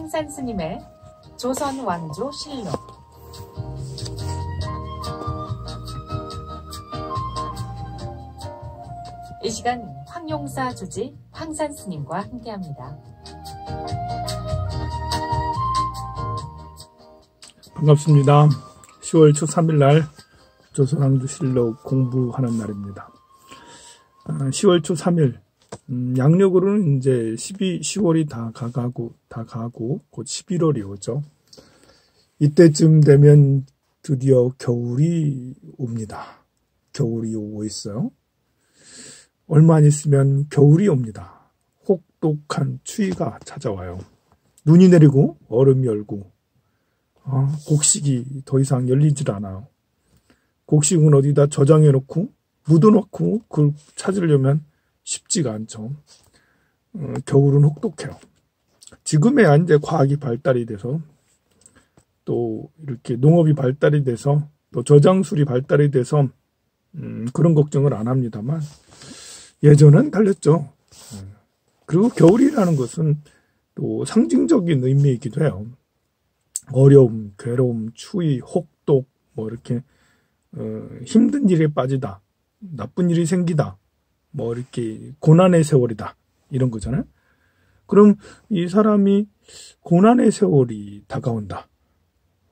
황산스님의 조선왕조 실록. 이 시간 황용사 주지 황산스님과 함께합니다. 반갑습니다. 10월 초 3일날 조선왕조 실록 공부하는 날입니다. 10월 초 3일 양력으로는 이제 10월이 다 가고 곧 11월이 오죠. 이때쯤 되면 드디어 겨울이 옵니다. 겨울이 오고 있어요. 얼마 안 있으면 겨울이 옵니다. 혹독한 추위가 찾아와요. 눈이 내리고 얼음이 얼고 곡식이 더 이상 열리질 않아요. 곡식은 어디다 저장해 놓고 묻어 놓고 그걸 찾으려면 쉽지가 않죠. 겨울은 혹독해요. 지금에야 이제 과학이 발달이 돼서 또 이렇게 농업이 발달이 돼서 또 저장술이 발달이 돼서 그런 걱정을 안 합니다만 예전은 달렸죠. 그리고 겨울이라는 것은 또 상징적인 의미이기도 해요. 어려움, 괴로움, 추위, 혹독, 뭐 이렇게 힘든 일에 빠지다, 나쁜 일이 생기다, 뭐 이렇게 고난의 세월이다 이런 거잖아요. 그럼 이 사람이 고난의 세월이 다가온다,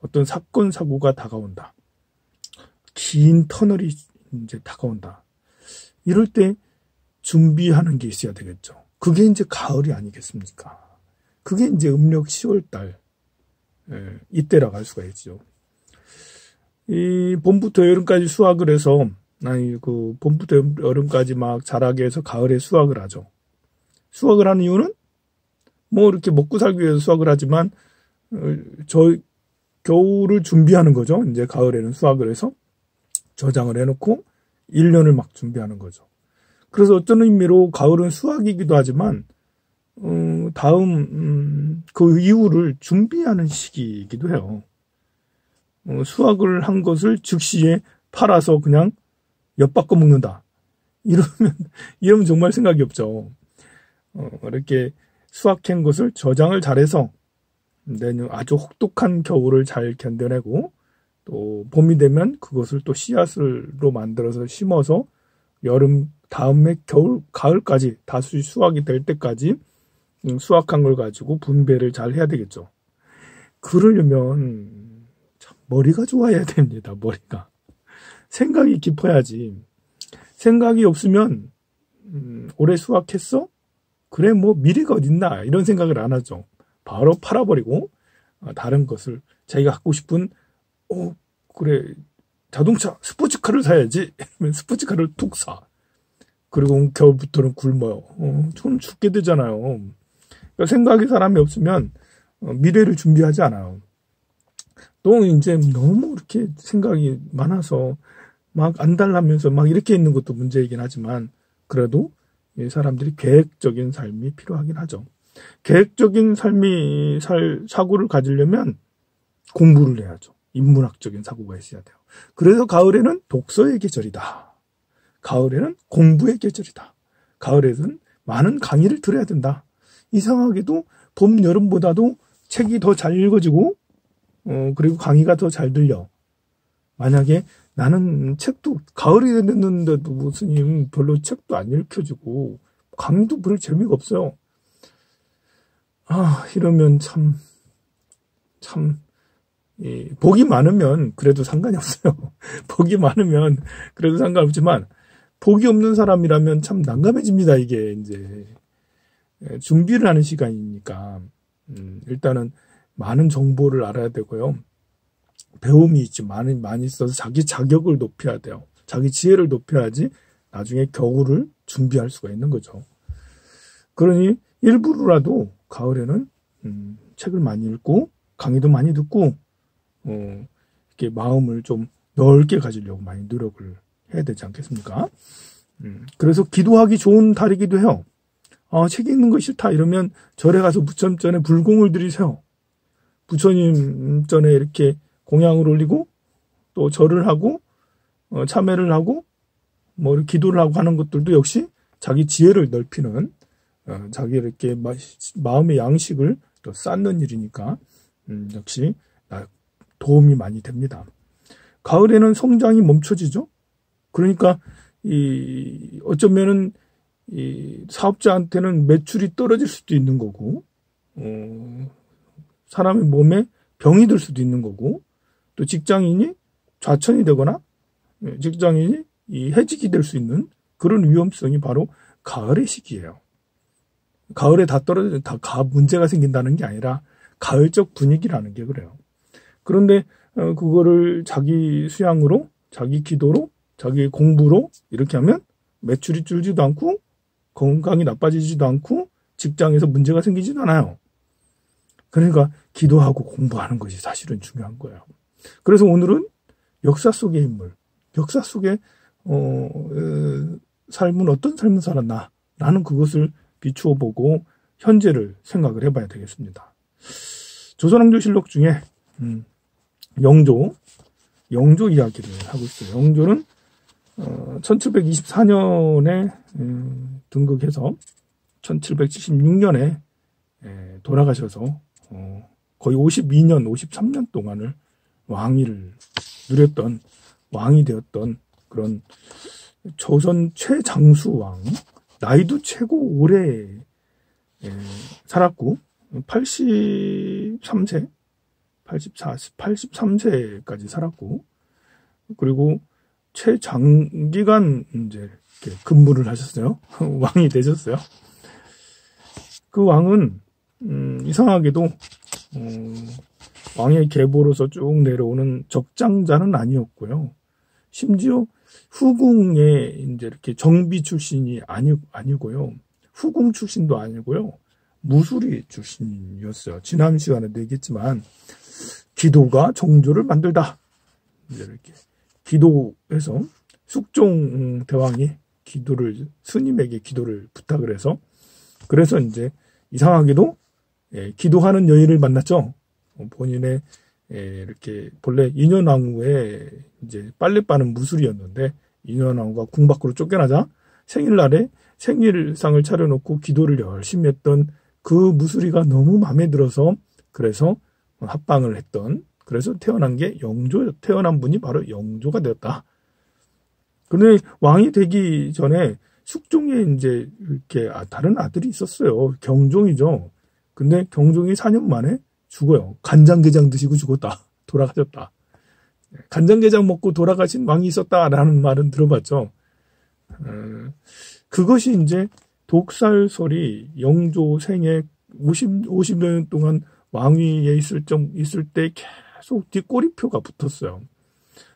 어떤 사건 사고가 다가온다, 긴 터널이 이제 다가온다, 이럴 때 준비하는 게 있어야 되겠죠. 그게 이제 가을이 아니겠습니까? 그게 이제 음력 10월달 이때라고 할 수가 있죠. 이 봄부터 여름까지 수확을 해서 봄부터 여름까지 막 자라게 해서 가을에 수확을 하죠. 수확을 하는 이유는 뭐 이렇게 먹고 살기 위해서 수확을 하지만 겨울을 준비하는 거죠. 이제 가을에는 수확을 해서 저장을 해놓고 1년을 막 준비하는 거죠. 그래서 어떤 의미로 가을은 수확이기도 하지만 그 이후를 준비하는 시기이기도 해요. 수확을 한 것을 즉시에 팔아서 그냥 엿바꿔 먹는다, 이러면 정말 생각이 없죠. 이렇게 수확한 것을 저장을 잘해서 내년 아주 혹독한 겨울을 잘 견뎌내고 또 봄이 되면 그것을 또 씨앗으로 만들어서 심어서 여름 다음에 가을까지 다시 수확이 될 때까지 수확한 걸 가지고 분배를 잘 해야 되겠죠. 그러려면 참 머리가 좋아야 됩니다. 머리가. 생각이 깊어야지. 생각이 없으면 올해 수확했어? 그래 뭐 미래가 어딨나, 이런 생각을 안 하죠. 바로 팔아버리고 다른 것을 자기가 갖고 싶은 그래 자동차 스포츠카를 사야지, 스포츠카를 툭 사. 그리고 겨울부터는 굶어요. 좀 죽게 되잖아요. 그러니까 생각이 사람이 없으면 미래를 준비하지 않아요. 또 이제 너무 이렇게 생각이 많아서 막 안달나면서 막 이렇게 있는 것도 문제이긴 하지만 그래도 사람들이 계획적인 삶이 필요하긴 하죠. 계획적인 사고를 가지려면 공부를 해야죠. 인문학적인 사고가 있어야 돼요. 그래서 가을에는 독서의 계절이다. 가을에는 공부의 계절이다. 가을에는 많은 강의를 들어야 된다. 이상하게도 봄, 여름보다도 책이 더 잘 읽어지고 그리고 강의가 더 잘 들려. 만약에 나는 책도 가을이 됐는데도 무슨 별로 책도 안 읽혀지고 강의도 별 재미가 없어요. 이러면 참 복이 많으면 그래도 상관이 없어요. 복이 많으면 그래도 상관없지만 복이 없는 사람이라면 참 난감해집니다. 이게 이제 준비를 하는 시간이니까 일단은 많은 정보를 알아야 되고요. 배움이 있지 많이 있어서 자기 자격을 높여야 돼요. 자기 지혜를 높여야지 나중에 겨울을 준비할 수가 있는 거죠. 그러니 일부러라도 가을에는 책을 많이 읽고 강의도 많이 듣고 이렇게 마음을 좀 넓게 가지려고 많이 노력을 해야 되지 않겠습니까? 그래서 기도하기 좋은 달이기도 해요. 책 읽는 거 싫다 이러면 절에 가서 부처님 전에 불공을 들이세요. 부처님 전에 이렇게 공양을 올리고 또 절을 하고 참회를 하고 뭐 이렇게 기도를 하고 하는 것들도 역시 자기 지혜를 넓히는 자기 이렇게 마음의 양식을 또 쌓는 일이니까 역시 도움이 많이 됩니다. 가을에는 성장이 멈춰지죠. 그러니까 어쩌면은 사업자한테는 매출이 떨어질 수도 있는 거고, 사람의 몸에 병이 들 수도 있는 거고, 또 직장인이 좌천이 되거나 직장인이 해직이 될 수 있는 그런 위험성이 바로 가을의 시기예요. 가을에 다 문제가 생긴다는 게 아니라 가을적 분위기라는 게 그래요. 그런데 그거를 자기 수양으로, 자기 기도로, 자기 공부로 이렇게 하면 매출이 줄지도 않고 건강이 나빠지지도 않고 직장에서 문제가 생기지도 않아요. 그러니까 기도하고 공부하는 것이 사실은 중요한 거예요. 그래서 오늘은 역사 속의 인물, 역사 속의 삶은 어떤 삶을 살았나 라는 그것을 비추어 보고 현재를 생각을 해봐야 되겠습니다. 조선왕조실록 중에 영조 이야기를 하고 있어요. 영조는 1724년에 등극해서 1776년에 돌아가셔서 거의 52년, 53년 동안을 왕위를 누렸던, 왕이 되었던 그런 조선 최장수왕, 나이도 최고 오래 살았고 83세, 83세까지 살았고, 그리고 최장기간 이제 이렇게 근무를 하셨어요. 왕이 되셨어요. 그 왕은 이상하게도 왕의 계보로서 쭉 내려오는 적장자는 아니었고요. 심지어 후궁의 이제 이렇게 정비 출신이 아니고요. 후궁 출신도 아니고요. 무술이 출신이었어요. 지난 시간에도 얘기했지만 기도가 정조를 만들다. 이제 이렇게 기도해서 숙종 대왕이 스님에게 기도를 부탁을 해서, 그래서 이제 이상하게도 기도하는 여인을 만났죠. 본인의 이렇게 본래 인현왕후의 이제 빨래 빠는 무술이었는데 인현왕후가 궁 밖으로 쫓겨나자 생일날에 생일상을 차려놓고 기도를 열심히 했던 그 무술이가 너무 마음에 들어서, 그래서 합방을 했던, 그래서 태어난 분이 바로 영조가 되었다. 그런데 왕이 되기 전에 숙종에 이제 이렇게 다른 아들이 있었어요. 경종이죠. 근데 경종이 4년 만에 죽어요. 간장게장 드시고 죽었다. 돌아가셨다. 간장게장 먹고 돌아가신 왕이 있었다라는 말은 들어봤죠. 그것이 이제 독살설이 영조 생애 50여 년 동안 왕위에 있을 때 계속 뒷꼬리표가 붙었어요.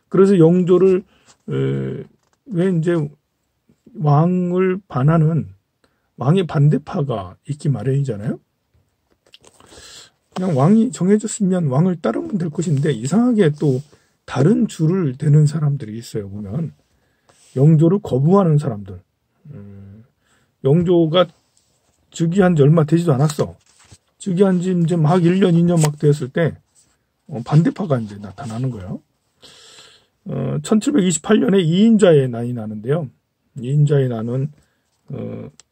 그래서 영조를 왜 이제 왕을 반하는 왕의 반대파가 있기 마련이잖아요. 그냥 왕이 정해졌으면 왕을 따르면 될 것인데 이상하게 또 다른 줄을 대는 사람들이 있어요. 보면 영조를 거부하는 사람들. 영조가 즉위한 지 얼마 되지도 않았어. 즉위한 지 이제 막 1년, 2년 막 되었을 때 반대파가 이제 나타나는 거예요. 1728년에 이인자의 난이 나는데요. 이인자의 난은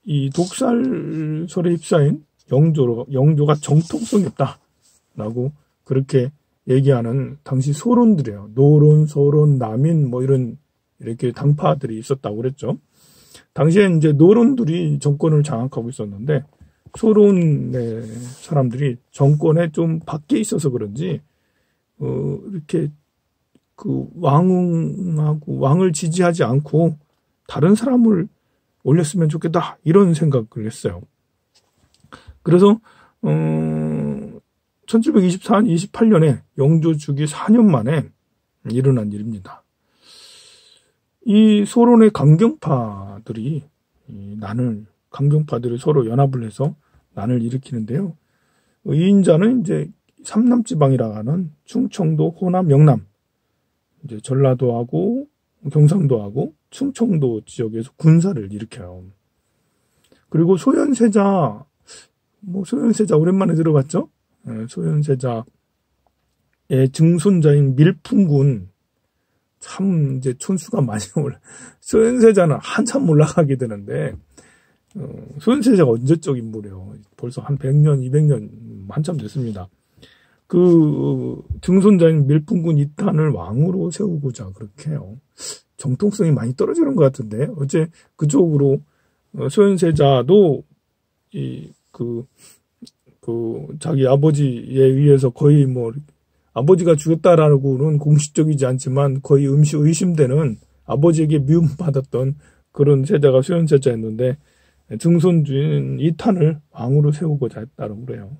이 독살설에 휩싸인 영조가 정통성이 없다라고 그렇게 얘기하는 당시 소론들이에요. 노론, 소론, 남인 뭐 이렇게 당파들이 있었다고 그랬죠. 당시에 이제 노론들이 정권을 장악하고 있었는데 소론의 사람들이 정권에 좀 밖에 있어서 그런지 이렇게 그 왕을 지지하지 않고 다른 사람을 올렸으면 좋겠다 이런 생각을 했어요. 그래서 1728년에 영조 주기 4년 만에 일어난 일입니다. 이 소론의 강경파들이 강경파들이 서로 연합을 해서 난을 일으키는데요. 이인자는 이제 삼남지방이라 하는 충청도, 호남, 영남, 이제 전라도하고 경상도하고 충청도 지역에서 군사를 일으켜요. 그리고 소현세자 오랜만에 들어봤죠? 소현세자의 증손자인 밀풍군, 참 이제 촌수가 많이 소현세자는 한참 올라가게 되는데 소현세자가 언제적 인물이에요. 벌써 한 100년, 200년 한참 됐습니다. 그 증손자인 밀풍군 이탄을 왕으로 세우고자 그렇게 해요. 정통성이 많이 떨어지는 것 같은데 어째 그쪽으로 소현세자도 자기 아버지에 의해서 거의 뭐 아버지가 죽였다라고는 공식적이지 않지만 거의 의심되는 아버지에게 미움받았던 그런 세자가 소현세자였는데 증손주인 이탄을 왕으로 세우고자 했다고 그래요.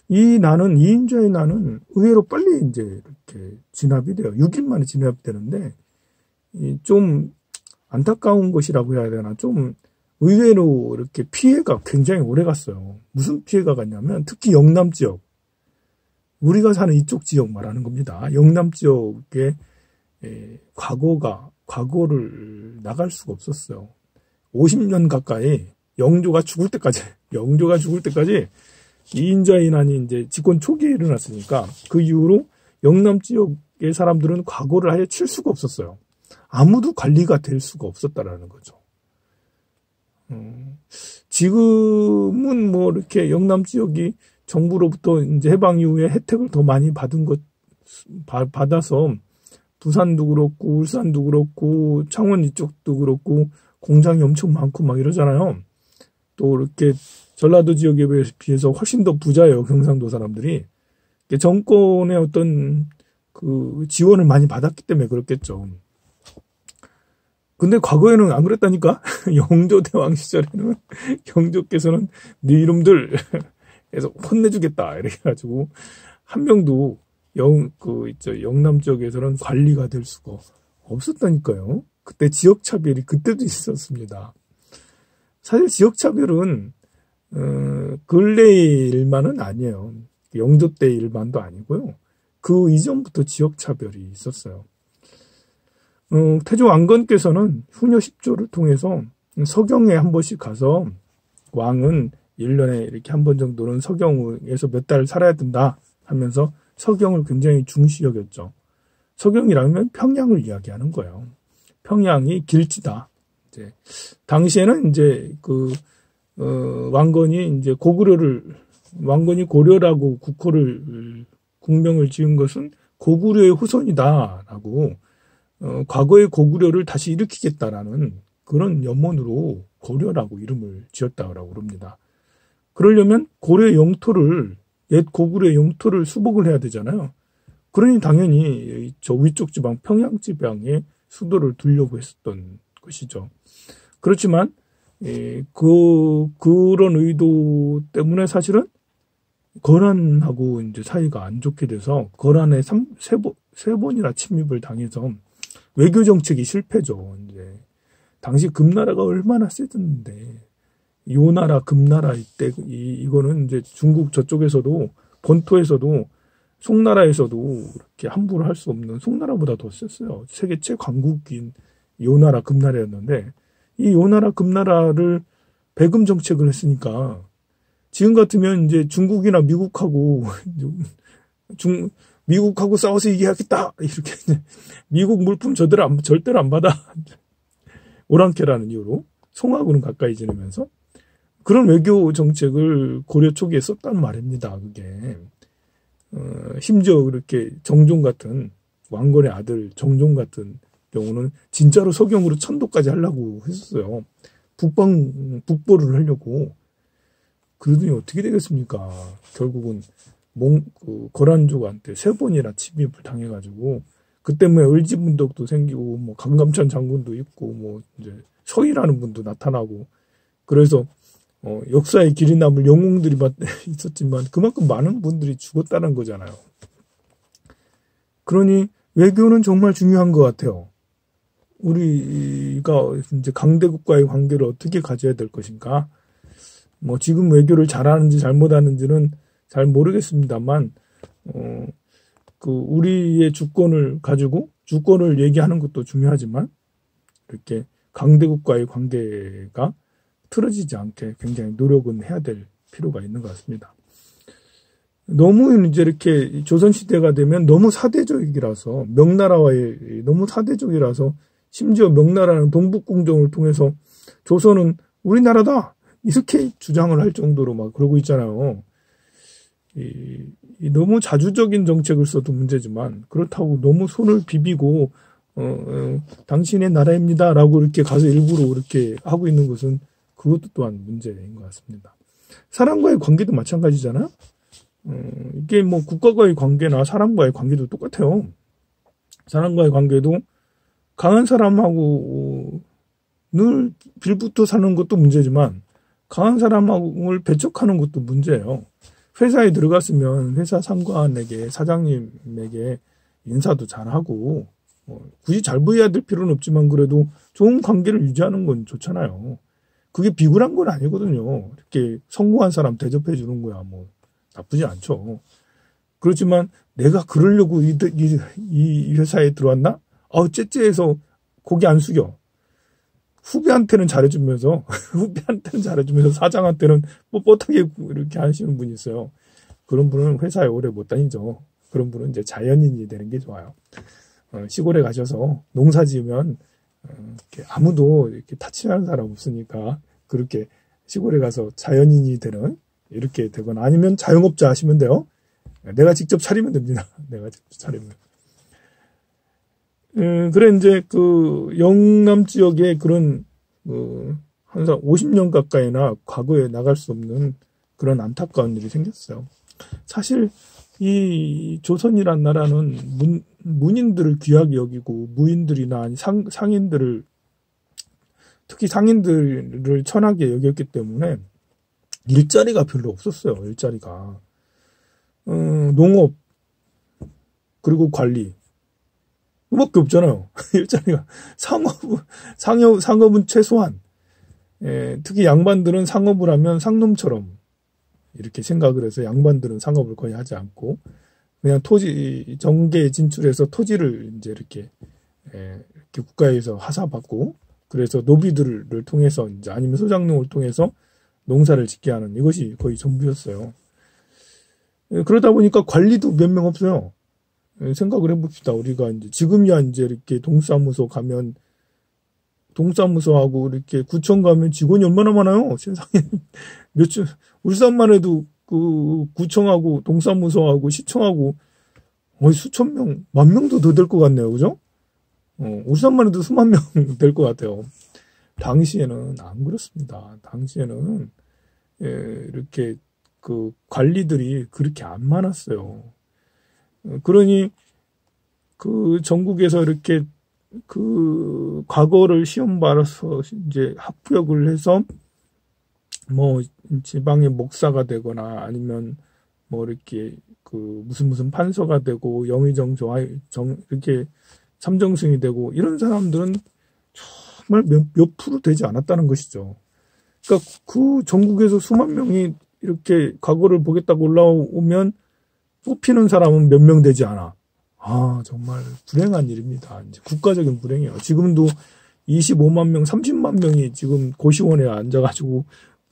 이인자의 난은 의외로 빨리 이제 이렇게 진압이 돼요. 6일 만에 진압이 되는데 좀 안타까운 것이라고 해야 되나 좀 의외로 이렇게 피해가 굉장히 오래 갔어요. 무슨 피해가 갔냐면 특히 영남 지역 우리가 사는 이쪽 지역 말하는 겁니다. 영남 지역에 과거를 나갈 수가 없었어요. 50년 가까이 영조가 죽을 때까지 이인자의 난이 이제 집권 초기에 일어났으니까 그 이후로 영남 지역의 사람들은 과거를 아예 칠 수가 없었어요. 아무도 관리가 될 수가 없었다라는 거죠. 지금은 뭐 이렇게 영남 지역이 정부로부터 이제 해방 이후에 혜택을 더 많이 받아서 부산도 그렇고 울산도 그렇고 창원 이쪽도 그렇고 공장이 엄청 많고 막 이러잖아요. 또 이렇게 전라도 지역에 비해서 훨씬 더 부자예요. 경상도 사람들이. 정권의 어떤 그 지원을 많이 받았기 때문에 그렇겠죠. 근데 과거에는 안 그랬다니까? 영조대왕 시절에는 영조께서는 네 이름들 해서 혼내주겠다. 이렇게 해가지고 한 명도 영남 지역에서는 관리가 될 수가 없었다니까요. 그때 지역차별이 그때도 있었습니다. 사실 지역차별은 근래의 일만은 아니에요. 영조 때 일만도 아니고요. 그 이전부터 지역차별이 있었어요. 태조 왕건께서는 후녀 10조를 통해서 서경에 한 번씩 가서 왕은 1년에 이렇게 한 번 정도는 서경에서 몇 달 살아야 된다 하면서 서경을 굉장히 중시 여겼죠. 서경이라면 평양을 이야기하는 거예요. 평양이 길지다. 이제 당시에는 이제 왕건이 이제 왕건이 고려라고 국명을 지은 것은 고구려의 후손이다라고 과거의 고구려를 다시 일으키겠다라는 그런 염원으로 고려라고 이름을 지었다고 그럽니다. 그러려면 고려의 영토를 옛 고구려의 영토를 수복을 해야 되잖아요. 그러니 당연히 저 위쪽 지방 평양 지방에 수도를 두려고 했었던 것이죠. 그렇지만 그런 의도 때문에 사실은 거란하고 이제 사이가 안 좋게 돼서 거란에 세 번이나 침입을 당해서 외교 정책이 실패죠. 이제 당시 금나라가 얼마나 세졌는데 요나라 금나라 이때 이거는 이제 중국 저쪽에서도 본토에서도 송나라에서도 이렇게 함부로 할 수 없는 송나라보다 더 셌어요. 세계 최강국인 요나라 금나라였는데 이 요나라 금나라를 배금 정책을 했으니까 지금 같으면 이제 중국이나 미국하고 미국하고 싸워서 이기하겠다 이렇게 미국 물품 절대로 안 받아 오랑캐라는 이유로 송하고는 가까이 지내면서 그런 외교 정책을 고려 초기에 썼단 말입니다. 그게 심지어 그렇게 정종 같은 왕건의 아들 정종 같은 경우는 진짜로 서경으로 천도까지 하려고 했었어요. 북보를 하려고. 그러더니 어떻게 되겠습니까? 결국은 거란족한테 3번이나 침입을 당해가지고 그 때문에 을지문덕도 생기고 뭐 강감찬 장군도 있고 뭐 이제 서희라는 분도 나타나고 그래서 역사의 길이 남을 영웅들이 있었지만 그만큼 많은 분들이 죽었다는 거잖아요. 그러니 외교는 정말 중요한 것 같아요. 우리가 이제 강대국과의 관계를 어떻게 가져야 될 것인가? 뭐 지금 외교를 잘하는지 잘못하는지는 잘 모르겠습니다만, 우리의 주권을 가지고 주권을 얘기하는 것도 중요하지만 이렇게 강대국과의 관계가 틀어지지 않게 굉장히 노력은 해야 될 필요가 있는 것 같습니다. 너무 이제 이렇게 조선시대가 되면 너무 사대적이라서 명나라와의 너무 사대적이라서 심지어 명나라는 동북공정을 통해서 조선은 우리나라다 이렇게 주장을 할 정도로 막 그러고 있잖아요. 너무 자주적인 정책을 써도 문제지만 그렇다고 너무 손을 비비고 당신의 나라입니다라고 이렇게 가서 일부러 이렇게 하고 있는 것은 그것도 또한 문제인 것 같습니다. 사람과의 관계도 마찬가지잖아요. 이게 뭐 국가과의 관계나 사람과의 관계도 똑같아요. 사람과의 관계도 강한 사람하고 늘 빌붙어 사는 것도 문제지만 강한 사람을 배척하는 것도 문제예요. 회사에 들어갔으면 회사 상관에게 사장님에게 인사도 잘하고 굳이 잘 보여야 될 필요는 없지만 그래도 좋은 관계를 유지하는 건 좋잖아요. 그게 비굴한 건 아니거든요. 이렇게 성공한 사람 대접해 주는 거야 뭐 나쁘지 않죠. 그렇지만 내가 그러려고 이 회사에 들어왔나? 째째해서 고개 안 숙여. 후배한테는 잘해주면서 사장한테는 뻣뻣하게 이렇게 하시는 분이 있어요. 그런 분은 회사에 오래 못 다니죠. 그런 분은 이제 자연인이 되는 게 좋아요. 시골에 가셔서 농사 지으면 이렇게 아무도 이렇게 타치하는 사람 없으니까 그렇게 시골에 가서 자연인이 되는 이렇게 되거나 아니면 자영업자 하시면 돼요. 내가 직접 차리면 됩니다. 내가 직접 차리면. 그래, 이제, 영남 지역에 그런, 항상 50년 가까이나 과거에 나갈 수 없는 그런 안타까운 일이 생겼어요. 사실, 이 조선이란 나라는 문인들을 귀하게 여기고, 무인들이나 상인들을, 특히 상인들을 천하게 여겼기 때문에, 일자리가 별로 없었어요, 일자리가. 농업, 그리고 관리. 그밖에 없잖아요. 일자리가. 상업은 최소한. 특히 양반들은 상업을 하면 상놈처럼 이렇게 생각을 해서 양반들은 상업을 거의 하지 않고 그냥 토지, 정계에 진출해서 토지를 이제 이렇게 국가에서 하사받고 그래서 노비들을 통해서 이제 아니면 소장농을 통해서 농사를 짓게 하는 이것이 거의 전부였어요. 그러다 보니까 관리도 몇 명 없어요. 생각을 해봅시다. 우리가 이제 지금이야 이제 이렇게 동사무소 가면 동사무소하고 이렇게 구청 가면 직원이 얼마나 많아요. 세상에 울산만 해도 그 구청하고 동사무소하고 시청하고 수천 명, 만 명도 더 될 것 같네요. 그죠? 울산만 해도 수만 명 될 것 같아요. 당시에는 안 그렇습니다. 당시에는 이렇게 그 관리들이 그렇게 안 많았어요. 그러니 그 전국에서 이렇게 그 과거를 시험 봐서 이제 합격을 해서 뭐 지방의 목사가 되거나 아니면 뭐 이렇게 그 무슨 판서가 되고 영의정 이렇게 삼정승이 되고 이런 사람들은 정말 몇 프로 되지 않았다는 것이죠. 그러니까 그 전국에서 수만 명이 이렇게 과거를 보겠다고 올라오면 뽑히는 사람은 몇 명 되지 않아. 정말 불행한 일입니다. 이제 국가적인 불행이에요. 지금도 25만 명, 30만 명이 지금 고시원에 앉아가지고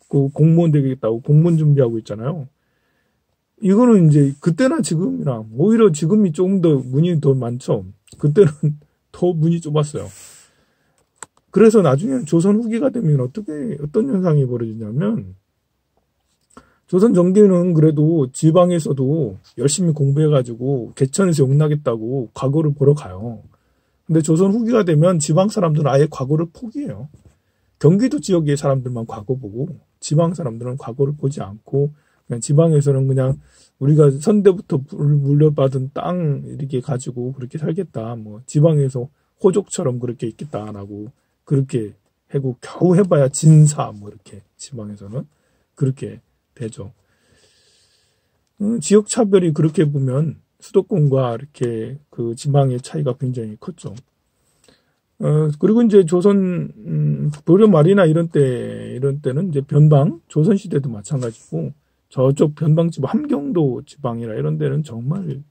그 공무원 되겠다고 공무원 준비하고 있잖아요. 이거는 이제 그때나 지금이나 오히려 지금이 조금 더 문이 더 많죠. 그때는 더 문이 좁았어요. 그래서 나중에 조선 후기가 되면 어떤 현상이 벌어지냐면 조선 정기는 그래도 지방에서도 열심히 공부해가지고 개천에서 용나겠다고 과거를 보러 가요. 근데 조선 후기가 되면 지방 사람들은 아예 과거를 포기해요. 경기도 지역의 사람들만 과거 보고 지방 사람들은 과거를 보지 않고 그냥 지방에서는 그냥 우리가 선대부터 물려받은 땅 이렇게 가지고 그렇게 살겠다. 뭐 지방에서 호족처럼 그렇게 있겠다라고 그렇게 하고 겨우 해봐야 진사 뭐 이렇게 지방에서는 그렇게 되죠. 지역 차별이 그렇게 보면 수도권과 이렇게 그 지방의 차이가 굉장히 컸죠. 그리고 이제 조선 도려 말이나 이런 때는 이제 변방 조선 시대도 마찬가지고 저쪽 변방지방 함경도 지방이라 이런 데는 정말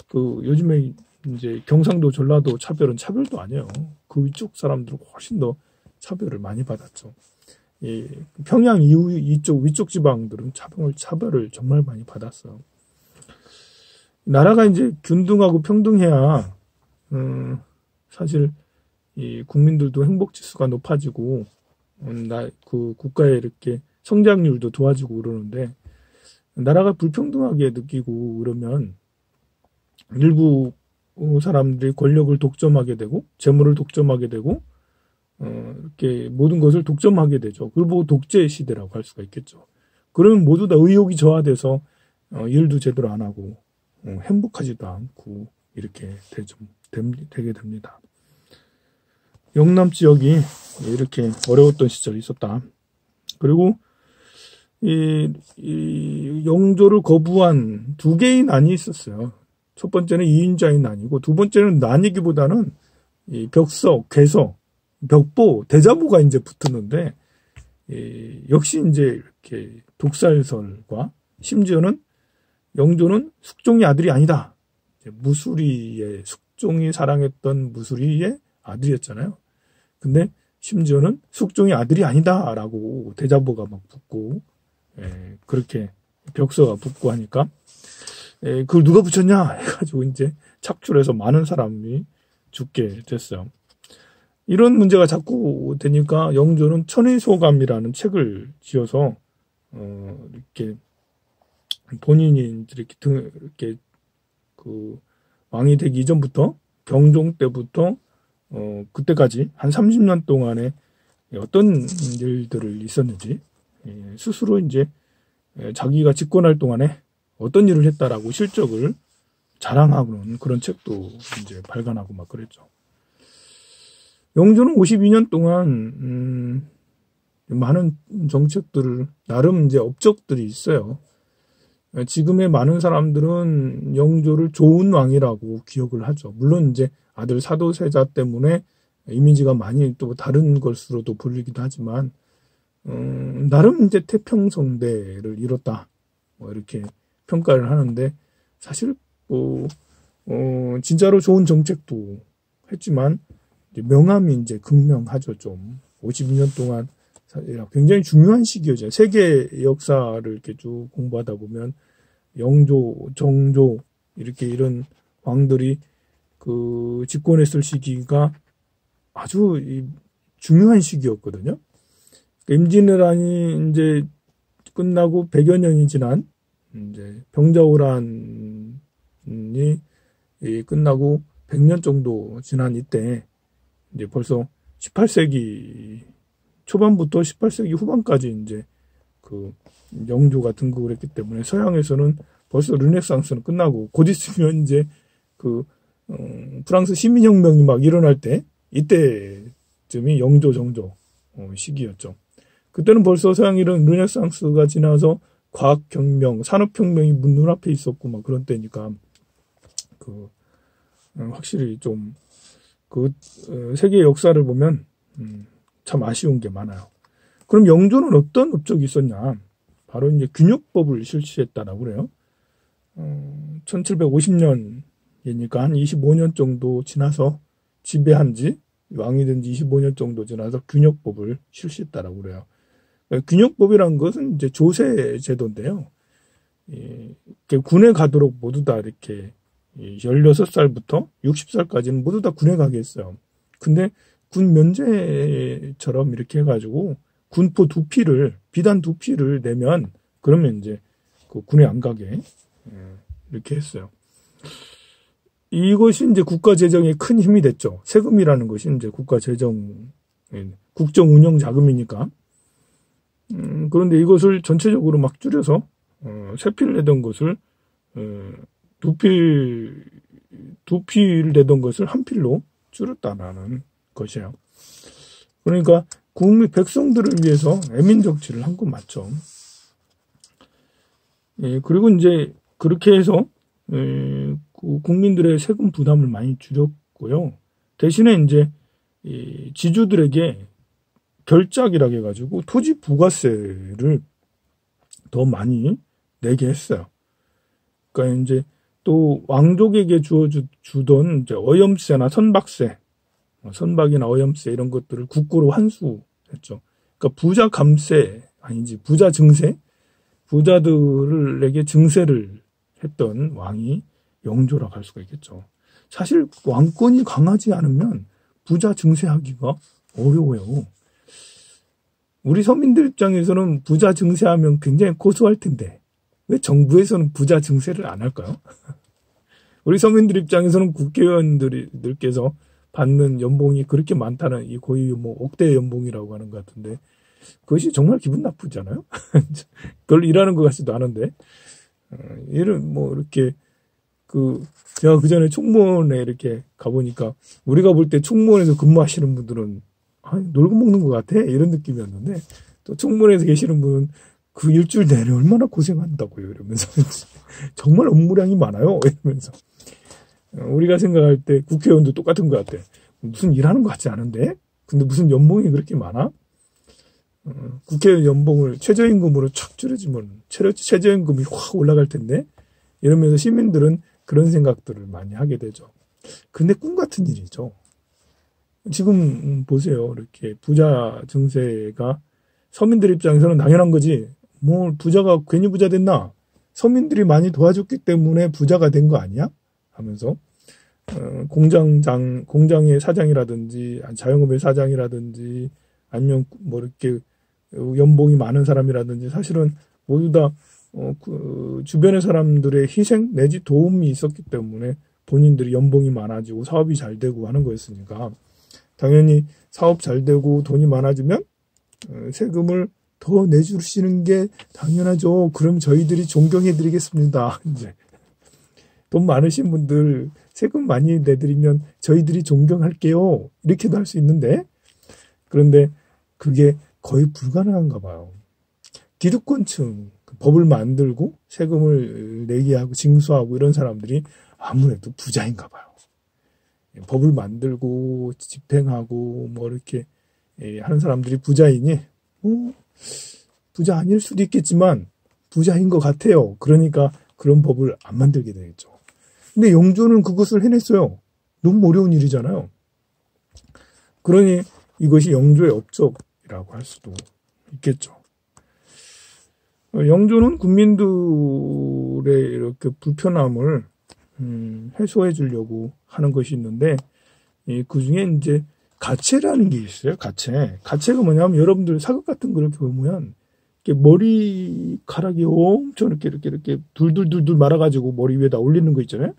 그 요즘에 이제 경상도 전라도 차별도 아니에요. 그 위쪽 사람들은 훨씬 더 차별을 많이 받았죠. 평양 이후 이쪽 위쪽 지방들은 차별을 정말 많이 받았어요. 나라가 이제 균등하고 평등해야 사실 이 국민들도 행복 지수가 높아지고 그 국가의 이렇게 성장률도 도와주고 그러는데, 나라가 불평등하게 느끼고 그러면 일부 사람들이 권력을 독점하게 되고 재물을 독점하게 되고 이렇게 모든 것을 독점하게 되죠. 그걸 보고 독재 시대라고 할 수가 있겠죠. 그러면 모두 다 의욕이 저하돼서 일도 제대로 안 하고 행복하지도 않고 이렇게 되게 됩니다. 영남 지역이 이렇게 어려웠던 시절이 있었다. 그리고 이 영조를 거부한 두 개의 난이 있었어요. 첫 번째는 이인자의 난이고, 두 번째는 난이기보다는 이 벽서, 괴서, 벽보, 대자보가 이제 붙었는데, 역시 이제 이렇게 독살설과, 심지어는 영조는 숙종의 아들이 아니다. 숙종이 사랑했던 무수리의 아들이었잖아요. 근데 심지어는 숙종의 아들이 아니다라고 대자보가 막 붙고, 그렇게 벽서가 붙고 하니까, 그걸 누가 붙였냐 해가지고 이제 착출해서 많은 사람이 죽게 됐어요. 이런 문제가 자꾸 되니까 영조는 천의소감이라는 책을 지어서 이렇게 본인이 이렇게 그 왕이 되기 이전부터 경종 때부터 그때까지 한 30년 동안에 어떤 일들을 있었는지 스스로 이제 자기가 집권할 동안에 어떤 일을 했다라고 실적을 자랑하는 그런 책도 이제 발간하고 막 그랬죠. 영조는 52년 동안 많은 정책들을 나름 이제 업적들이 있어요. 지금의 많은 사람들은 영조를 좋은 왕이라고 기억을 하죠. 물론 이제 아들 사도세자 때문에 이미지가 많이 또 다른 것으로도 불리기도 하지만 나름 이제 태평성대를 이뤘다. 뭐 이렇게 평가를 하는데 사실 진짜로 좋은 정책도 했지만 명함이 이제 극명하죠. 좀 52년 동안 굉장히 중요한 시기였죠. 세계 역사를 이렇게 쭉 공부하다 보면 영조, 정조 이렇게 이런 왕들이 그 집권했을 시기가 아주 중요한 시기였거든요. 임진왜란이 이제 끝나고 100여 년이 지난 이제 병자호란이 끝나고 100년 정도 지난 이때 이제 벌써 18세기 초반부터 18세기 후반까지 이제 그 영조가 등극을 했기 때문에 서양에서는 벌써 르네상스는 끝나고 곧 있으면 이제 그 프랑스 시민혁명이 막 일어날 때 이때쯤이 영조 정조 시기였죠. 그때는 벌써 서양 이런 르네상스가 지나서 과학혁명, 산업혁명이 눈앞에 있었고 막 그런 때니까 확실히 좀 세계 역사를 보면 참 아쉬운 게 많아요. 그럼 영조는 어떤 업적이 있었냐? 바로 이제 균역법을 실시했다라고 그래요. 1750년이니까 한 25년 정도 지나서 지배한 지 왕이 된 지 25년 정도 지나서 균역법을 실시했다라고 그래요. 균역법이란 것은 이제 조세 제도인데요. 군에 가도록 모두 다 이렇게 16살부터 60살까지는 모두 다 군에 가게 했어요. 근데 군 면제처럼 이렇게 해가지고 군포 비단 2피를 내면 그러면 이제 그 군에 안 가게 이렇게 했어요. 이것이 이제 국가 재정에 큰 힘이 됐죠. 세금이라는 것이 이제 국가 재정, 국정 운영 자금이니까. 그런데 이것을 전체적으로 막 줄여서 세필 내던 것을 2필 내던 것을 1필로 줄였다라는 것이에요. 그러니까 국민 백성들을 위해서 애민 정치를 한 건 맞죠. 그리고 이제 그렇게 해서 국민들의 세금 부담을 많이 줄였고요. 대신에 이제 지주들에게 결작이라고 해가지고 토지 부가세를 더 많이 내게 했어요. 그러니까 이제 또 왕족에게 주던 이제 어염세나 선박이나 어염세 이런 것들을 국고로 환수했죠. 그러니까 부자 감세 아닌지 부자 증세, 부자들에게 증세를 했던 왕이 영조라고 할 수가 있겠죠. 사실 왕권이 강하지 않으면 부자 증세하기가 어려워요. 우리 서민들 입장에서는 부자 증세하면 굉장히 고소할 텐데 왜 정부에서는 부자 증세를 안 할까요? 우리 서민들 입장에서는 국회의원들께서 받는 연봉이 그렇게 많다는 이 거의 뭐 억대 연봉이라고 하는 것 같은데 그것이 정말 기분 나쁘잖아요. 별로 일하는 것 같지도 않은데 얘는 뭐 이렇게 제가 그 전에 총무원에 이렇게 가보니까 우리가 볼 때 총무원에서 근무하시는 분들은 놀고 먹는 것 같아 이런 느낌이었는데 또 총무원에서 계시는 분은 그 일주일 내내 얼마나 고생한다고요 이러면서 정말 업무량이 많아요 이러면서 우리가 생각할 때 국회의원도 똑같은 것 같아. 무슨 일하는 것 같지 않은데 근데 무슨 연봉이 그렇게 많아? 국회의원 연봉을 최저임금으로 촥 줄여주면 최저임금이 확 올라갈 텐데 이러면서 시민들은 그런 생각들을 많이 하게 되죠. 근데 꿈 같은 일이죠. 지금 보세요. 이렇게 부자 증세가 서민들 입장에서는 당연한 거지. 뭐 부자가 괜히 부자 됐나? 서민들이 많이 도와줬기 때문에 부자가 된 거 아니야? 하면서 공장의 사장이라든지 자영업의 사장이라든지 아니면 뭐 이렇게 연봉이 많은 사람이라든지 사실은 모두 다 주변의 사람들의 희생 내지 도움이 있었기 때문에 본인들이 연봉이 많아지고 사업이 잘 되고 하는 거였으니까 당연히 사업 잘 되고 돈이 많아지면 세금을 더 내주시는 게 당연하죠. 그럼 저희들이 존경해드리겠습니다. 이제 돈 많으신 분들 세금 많이 내드리면 저희들이 존경할게요. 이렇게도 할 수 있는데 그런데 그게 거의 불가능한가 봐요. 기득권층 법을 만들고 세금을 내게 하고 징수하고 이런 사람들이 아무래도 부자인가 봐요. 법을 만들고 집행하고 뭐 이렇게 하는 사람들이 부자이니 부자 아닐 수도 있겠지만 부자인 것 같아요. 그러니까 그런 법을 안 만들게 되겠죠. 근데 영조는 그것을 해냈어요. 너무 어려운 일이잖아요. 그러니 이것이 영조의 업적이라고 할 수도 있겠죠. 영조는 국민들의 이렇게 불편함을 해소해 주려고 하는 것이 있는데 그 중에 이제 가채라는 게 있어요. 가채가 뭐냐면 여러분들 사극 같은 걸 보면 이렇게 머리카락이 엄청 이렇게 둘둘둘둘 말아가지고 머리 위에다 올리는 거 있잖아요.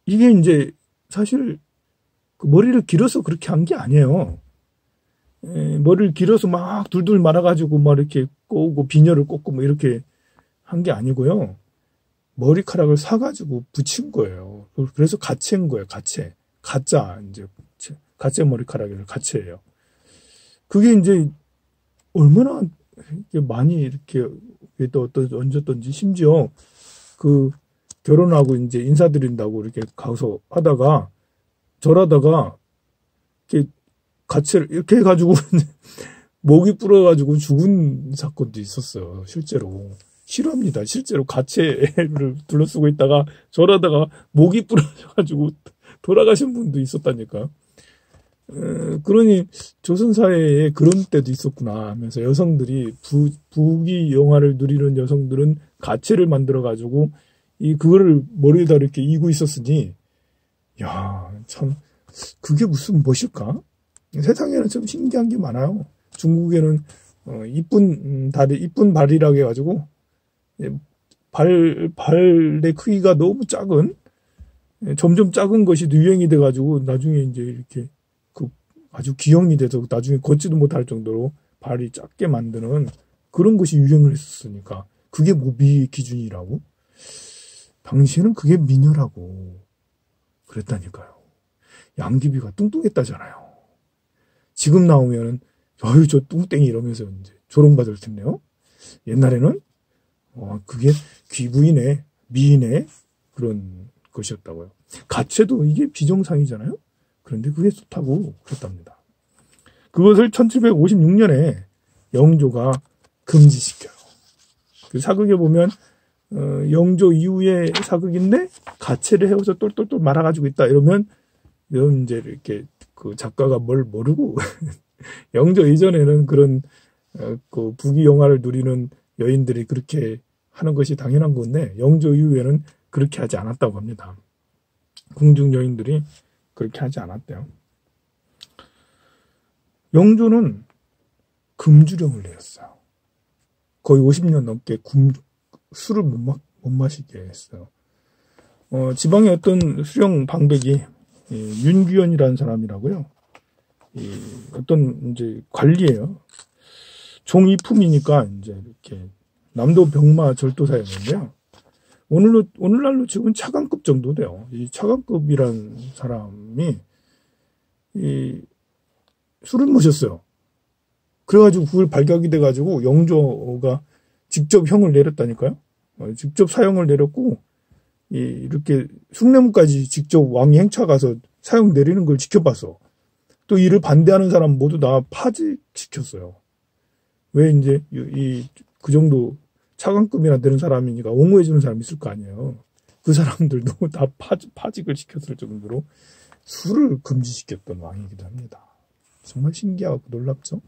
이게 이제 사실 그 머리를 길어서 그렇게 한 게 아니에요. 머리를 길어서 막 둘둘 말아가지고 막 이렇게 꼬고 비녀를 꽂고 뭐 이렇게 한 게 아니고요. 머리카락을 사가지고 붙인 거예요. 그래서 가채인 거예요. 가채. 가짜 이제 가짜 머리카락이에요. 가채예요. 그게 이제 얼마나 많이 이렇게 또 얹었던지 심지어 그 결혼하고 이제 인사드린다고 이렇게 가서 하다가 절하다가 이렇게 가채를 이렇게 해가지고 목이 불어가지고 죽은 사건도 있었어요. 실제로. 실화입니다. 실제로 가채를 둘러쓰고 있다가 절하다가 목이 부러져가지고 돌아가신 분도 있었다니까요. 그러니 조선사회에 그런 때도 있었구나 하면서 여성들이 부귀 영화를 누리는 여성들은 가채를 만들어가지고 그거를 머리에다 이렇게 이고 있었으니 야, 참 그게 무슨 멋일까? 세상에는 참 신기한 게 많아요. 중국에는 이쁜 발이라고 해가지고 발의 크기가 너무 작은 점점 작은 것이 유행이 돼가지고 나중에 이제 이렇게 아주 기형이 돼서 나중에 걷지도 못할 정도로 발이 작게 만드는 그런 것이 유행을 했었으니까 그게 뭐 미의 기준이라고? 당시에는 그게 미녀라고 그랬다니까요. 양귀비가 뚱뚱했다잖아요. 지금 나오면은 어휴 저 뚱땡이 이러면서 이제 조롱받을 텐데요. 옛날에는 그게 귀부인의 미인의 그런 것이었다고요. 가채도 이게 비정상이잖아요. 그런데 그게 좋다고 그랬답니다. 그것을 1756년에 영조가 금지시켜요. 그 사극에 보면 영조 이후의 사극인데 가채를 해서 똘똘똘 말아가지고 있다 이러면 이제 이렇게 그 작가가 뭘 모르고 영조 이전에는 그런 그 부귀 영화를 누리는 여인들이 그렇게 하는 것이 당연한 건데 영조 이후에는 그렇게 하지 않았다고 합니다. 궁중 여인들이 그렇게 하지 않았대요. 영조는 금주령을 내렸어요. 거의 50년 넘게 술을 못 마시게 했어요. 지방의 어떤 수령 방백이 윤규현이라는 사람이라고요. 어떤 이제 관리예요. 종이품이니까 이제 이렇게 남도 병마 절도사였는데요. 오늘날로 지금 차관급 정도 돼요. 이 차관급이란 사람이 술을 마셨어요. 그래가지고 그걸 발각이 돼가지고 영조가 직접 형을 내렸다니까요. 직접 사형을 내렸고 이렇게 숭례문까지 직접 왕이 행차 가서 사형 내리는 걸 지켜봤어. 또 이를 반대하는 사람 모두 다 파직시켰어요. 왜 이제 그 정도 차관급이나 되는 사람이니까 옹호해주는 사람이 있을 거 아니에요. 그 사람들도 다 파직을 시켰을 정도로 술을 금지시켰던 왕이기도 합니다. 정말 신기하고 놀랍죠?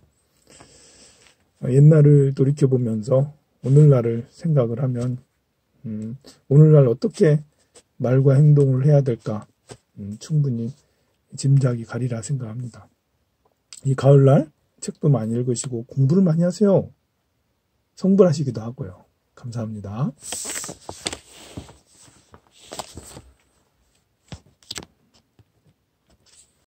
옛날을 돌이켜보면서 오늘날을 생각을 하면 오늘날 어떻게 말과 행동을 해야 될까 충분히 짐작이 가리라 생각합니다. 이 가을날 책도 많이 읽으시고 공부를 많이 하세요. 성불하시기도 하고요. 감사합니다.